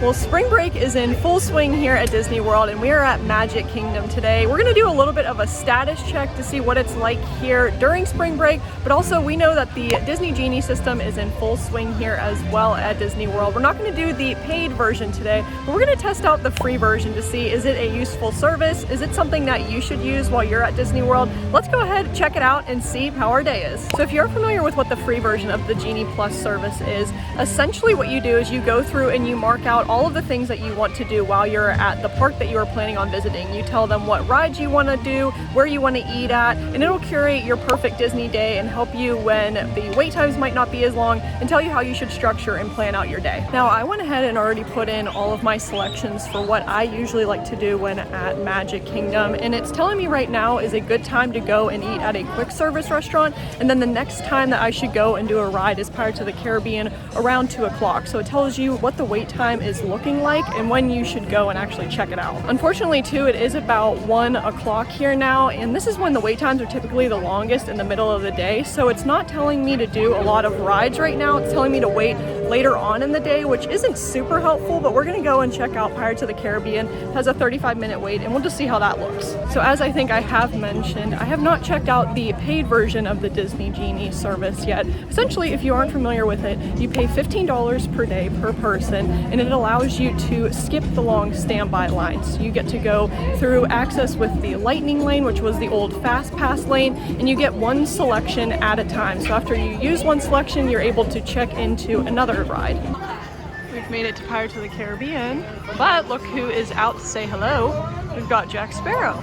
Well, spring break is in full swing here at Disney World, and we are at Magic Kingdom today. We're going to do a little bit of a status check to see what it's like here during spring break, but also we know that the Disney Genie system is in full swing here as well at Disney World. We're not going to do the paid version today, but we're going to test out the free version to see, is it a useful service? Is it something that you should use while you're at Disney World? Let's go ahead, check it out, and see how our day is. So if you're familiar with what the free version of the Genie Plus service is, essentially what you do is you go through and you mark out all of the things that you want to do while you're at the park that you are planning on visiting. You tell them what rides you want to do, where you want to eat at, and it'll curate your perfect Disney day and help you when the wait times might not be as long and tell you how you should structure and plan out your day. Now, I went ahead and already put in all of my selections for what I usually like to do when at Magic Kingdom, and it's telling me right now is a good time to go and eat at a quick service restaurant, and then the next time that I should go and do a ride is Pirates of the Caribbean around 2 o'clock. So it tells you what the wait time is looking like and when you should go and actually check it out. Unfortunately too, it is about 1 o'clock here now, and this is when the wait times are typically the longest in the middle of the day, so it's not telling me to do a lot of rides right now. It's telling me to wait later on in the day, which isn't super helpful, but we're gonna go and check out Pirates of the Caribbean. It has a 35-minute wait, and we'll just see how that looks. So as I think I have mentioned, I have not checked out the paid version of the Disney Genie service yet. Essentially, if you aren't familiar with it, you pay $15 per day per person, and it allows you to skip the long standby lines. You get to go through access with the Lightning Lane, which was the old Fast Pass lane, and you get one selection at a time. So after you use one selection, you're able to check into another ride. We've made it to Pirates of the Caribbean, but look who is out to say hello. We've got Jack Sparrow.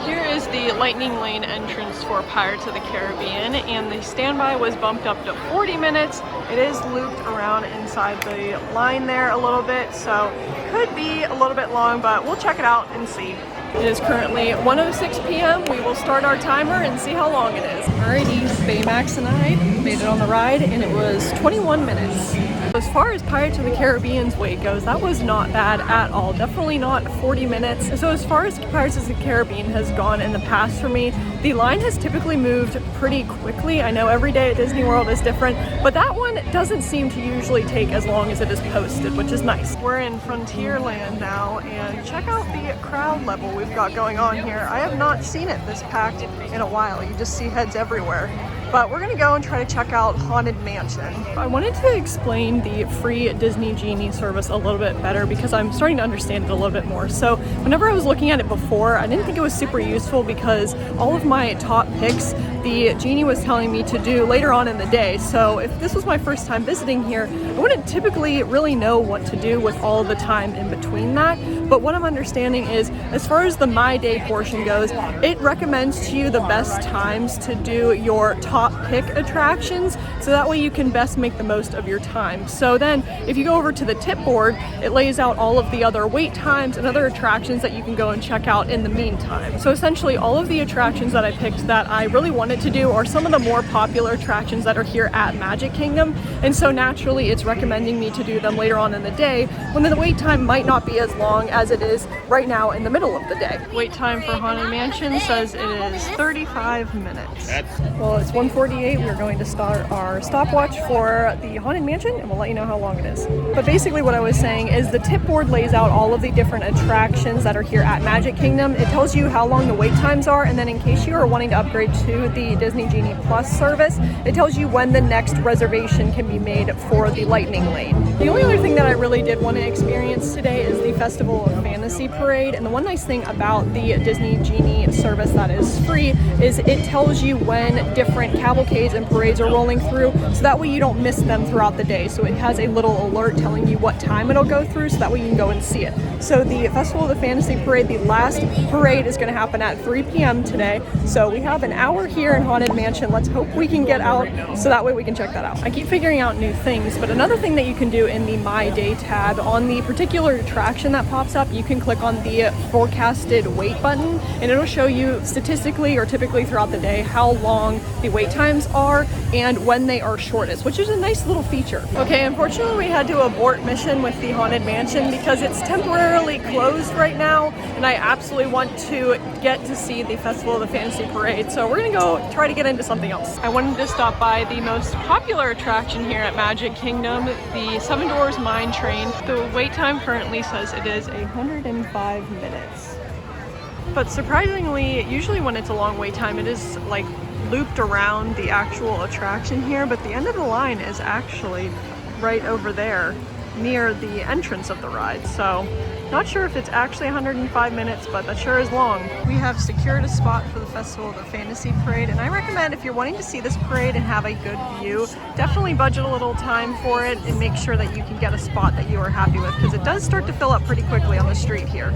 Here is the Lightning Lane entrance for Pirates of the Caribbean, and the standby was bumped up to 40 minutes. It is looped around inside the line there a little bit, so it could be a little bit long, but we'll check it out and see. It is currently 1:06 p.m. We will start our timer and see how long it is. Alrighty, Baymax and I made it on the ride, and it was 21 minutes. As far as Pirates of the Caribbean's wait goes, that was not bad at all. Definitely not 40 minutes. So as far as Pirates of the Caribbean has gone in the past for me, the line has typically moved pretty quickly. I know every day at Disney World is different, but that one doesn't seem to usually take as long as it is posted, which is nice. We're in Frontierland now, and check out the crowd level we've got going on here. I have not seen it this packed in a while. You just see heads everywhere. But we're gonna go and try to check out Haunted Mansion. I wanted to explain the free Disney Genie service a little bit better because I'm starting to understand it a little bit more. So whenever I was looking at it before, I didn't think it was super useful because all of my top picks, the Genie was telling me to do later on in the day. So if this was my first time visiting here, I wouldn't typically really know what to do with all the time in between that. But what I'm understanding is, as far as the My Day portion goes, it recommends to you the best times to do your top pick attractions, so that way you can best make the most of your time. So then if you go over to the tip board, it lays out all of the other wait times and other attractions that you can go and check out in the meantime. So essentially all of the attractions that I picked that I really wanted to do are some of the more popular attractions that are here at Magic Kingdom, and so naturally it's recommending me to do them later on in the day when the wait time might not be as long as it is right now in the middle of the day. Wait time for Haunted Mansion says it is 35 minutes. Well, it's 1:48. We're going to start our stopwatch for the Haunted Mansion, and we'll let you know how long it is. But basically what I was saying is the tip board lays out all of the different attractions that are here at Magic Kingdom. It tells you how long the wait times are, and then in case you are wanting to upgrade to the Disney Genie Plus service, it tells you when the next reservation can be made for the Lightning Lane. The only other thing that I really did want to experience today is the Festival of Fantasy Parade, and the one nice thing about the Disney Genie service that is free is it tells you when different cavalcades and parades are rolling through, so that way you don't miss them throughout the day. So it has a little alert telling you what time it'll go through, so that way you can go and see it. So the Festival of the Fantasy Parade, the last parade is going to happen at 3 p.m. today. So we have an hour here in Haunted Mansion. Let's hope we can get out so that way we can check that out. I keep figuring out new things, but another thing that you can do in the My Day tab, on the particular attraction that pops up, you can click on the forecasted wait button, and it'll show you statistically or typically throughout the day how long the wait times are and when they are shortest, which is a nice little feature. Okay, unfortunately we had to abort mission with the Haunted Mansion because it's temporarily closed right now, and I absolutely want to get to see the Festival of the Fantasy Parade. So we're gonna go try to get into something else. I wanted to stop by the most popular attraction here at Magic Kingdom, the Seven Dwarfs Mine Train. The wait time currently says it is 105 minutes. But surprisingly, usually when it's a long wait time, it is like looped around the actual attraction here, but the end of the line is actually right over there near the entrance of the ride. So not sure if it's actually 105 minutes, but that sure is long. We have secured a spot for the Festival of the Fantasy Parade, and I recommend if you're wanting to see this parade and have a good view, definitely budget a little time for it and make sure that you can get a spot that you are happy with, because it does start to fill up pretty quickly on the street here.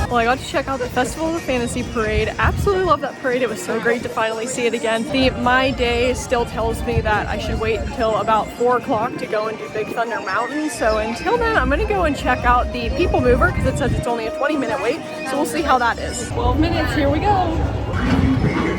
Well, I got to check out the Festival of the Fantasy Parade. Absolutely love that parade. It was so great to finally see it again. My day still tells me that I should wait until about 4 o'clock to go and do Big Thunder Mountain. So until then, I'm going to go and check out the PeopleMover because it says it's only a 20-minute wait. So we'll see how that is. 12 minutes, here we go.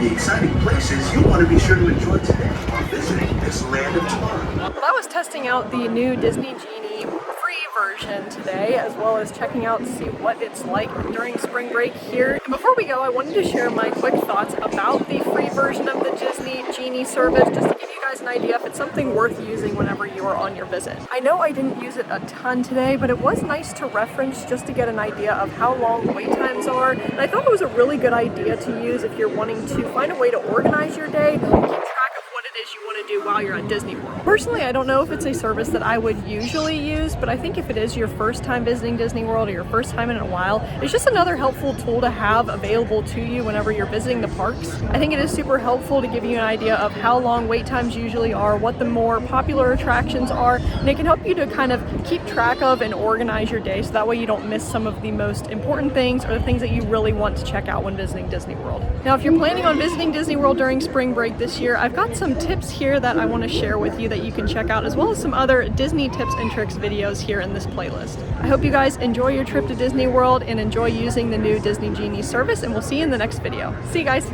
The exciting places you want to be sure to enjoy today while visiting this land of tomorrow. Well, I was testing out the new Disney Genie free version today, as well as checking out to see what it's like during spring break here. And before we go, I wanted to share my quick thoughts about the free version of the Disney Genie service, just to give you guys an idea if it's something worth using whenever you are on your visit. I know I didn't use it a ton today, but it was nice to reference just to get an idea of how long wait times are. And I thought it was a really good idea to use if you're wanting to find a way to organize your day, keep track of what it is you want to do while you're at Disney World. Personally, I don't know if it's a service that I would usually use, but I think if it is your first time visiting Disney World or your first time in a while, it's just another helpful tool to have available to you whenever you're visiting the parks. I think it is super helpful to give you an idea of how long wait times usually are, what the more popular attractions are, and it can help you to kind of keep track of and organize your day so that way you don't miss some of the most important things or the things that you really want to check out when visiting Disney World. Now, if you're planning on visiting Disney World during spring break this year, I've got some tips here that I want to share with you that you can check out, as well as some other Disney tips and tricks videos here in this playlist. I hope you guys enjoy your trip to Disney World and enjoy using the new Disney Genie service, and we'll see you in the next video. See you guys!